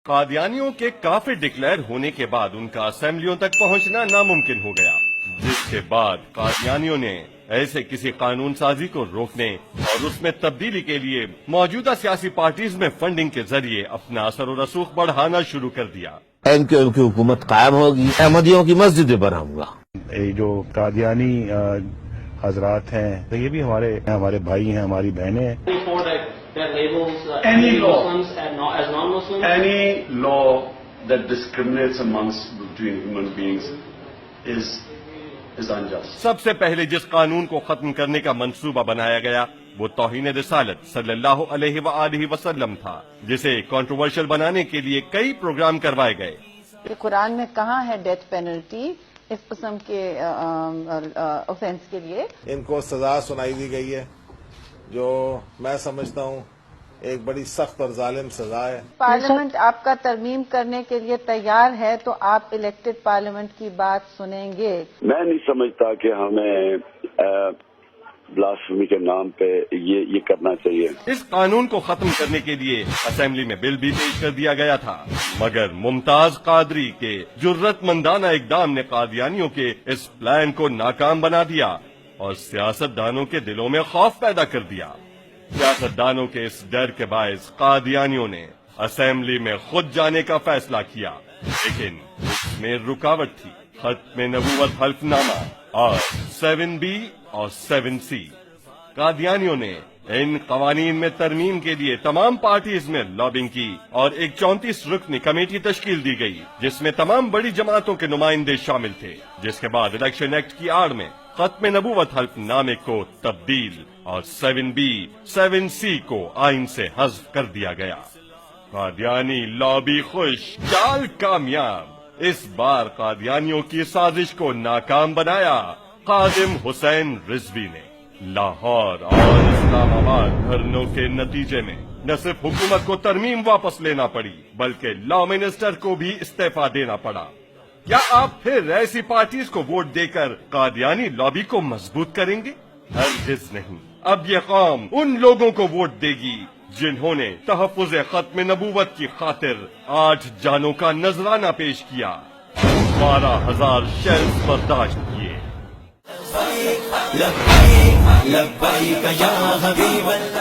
قادیانیوں کے کافر ڈکلیئر ہونے کے بعد ان کا اسمبلیوں تک پہنچنا ناممکن ہو گیا، جس کے بعد قادیانیوں نے ایسے کسی قانون سازی کو روکنے اور اس میں تبدیلی کے لیے موجودہ سیاسی پارٹیز میں فنڈنگ کے ذریعے اپنا اثر و رسوخ بڑھانا شروع کر دیا۔ ان کی حکومت قائم ہوگی، احمدیوں کی مسجدیں بناؤں گا۔ یہ جو قادیانی حضرات ہیں یہ بھی ہمارے بھائی ہیں، ہماری بہنیں ہیں۔ Any law that discriminates between human beings is unjust. سب سے پہلے جس قانون کو ختم کرنے کا منصوبہ بنایا گیا وہ توہین رسالت صلی اللہ علیہ وآلہ وسلم تھا، جسے کنٹروورشل بنانے کے لیے کئی پروگرام کروائے گئے۔ قرآن میں کہاں ہے ڈیتھ پینلٹی اس قسم کے اوفینس کے لیے؟ ان کو سزا سنائی دی گئی ہے جو میں سمجھتا ہوں ایک بڑی سخت اور ظالم سزا ہے۔ پارلیمنٹ آپ کا ترمیم کرنے کے لیے تیار ہے تو آپ الیکٹڈ پارلیمنٹ کی بات سنیں گے؟ میں نہیں سمجھتا کہ ہمیں بلاسفیمی کے نام پہ یہ کرنا چاہیے۔ اس قانون کو ختم کرنے کے لیے اسمبلی میں بل بھی پیش کر دیا گیا تھا، مگر ممتاز قادری کے جرت مندانہ اقدام نے قادیانیوں کے اس پلان کو ناکام بنا دیا اور سیاست دانوں کے دلوں میں خوف پیدا کر دیا۔ سیاست دانوں کے اس ڈر کے باعث قادیانیوں نے اسمبلی میں خود جانے کا فیصلہ کیا، لیکن اس میں رکاوٹ تھی۔ ختم نبوت حلف نامہ اور 7B اور 7C۔ قادیانیوں نے ان قوانین میں ترمیم کے لیے تمام پارٹیز میں لابنگ کی اور ایک 34 رکنی کمیٹی تشکیل دی گئی جس میں تمام بڑی جماعتوں کے نمائندے شامل تھے، جس کے بعد الیکشن ایکٹ کی آڑ میں ختم نبوت حلف نامے کو تبدیل اور 7B 7C کو آئین سے حذف کر دیا گیا۔ قادیانی لابی خوش، چال کامیاب۔ اس بار قادیانیوں کی سازش کو ناکام بنایا خادم حسین رضوی نے۔ لاہور اور اسلام آباد دھرنوں کے نتیجے میں نہ صرف حکومت کو ترمیم واپس لینا پڑی بلکہ لا منسٹر کو بھی استعفی دینا پڑا۔ کیا آپ پھر ایسی پارٹیز کو ووٹ دے کر قادیانی لابی کو مضبوط کریں گے؟ ہرگز نہیں۔ اب یہ قوم ان لوگوں کو ووٹ دے گی جنہوں نے تحفظ ختم نبوت کی خاطر 8 جانوں کا نذرانہ پیش کیا، 12,000 شیلز برداشت کیے۔ لبیک لبیک یا حبیب اللہ۔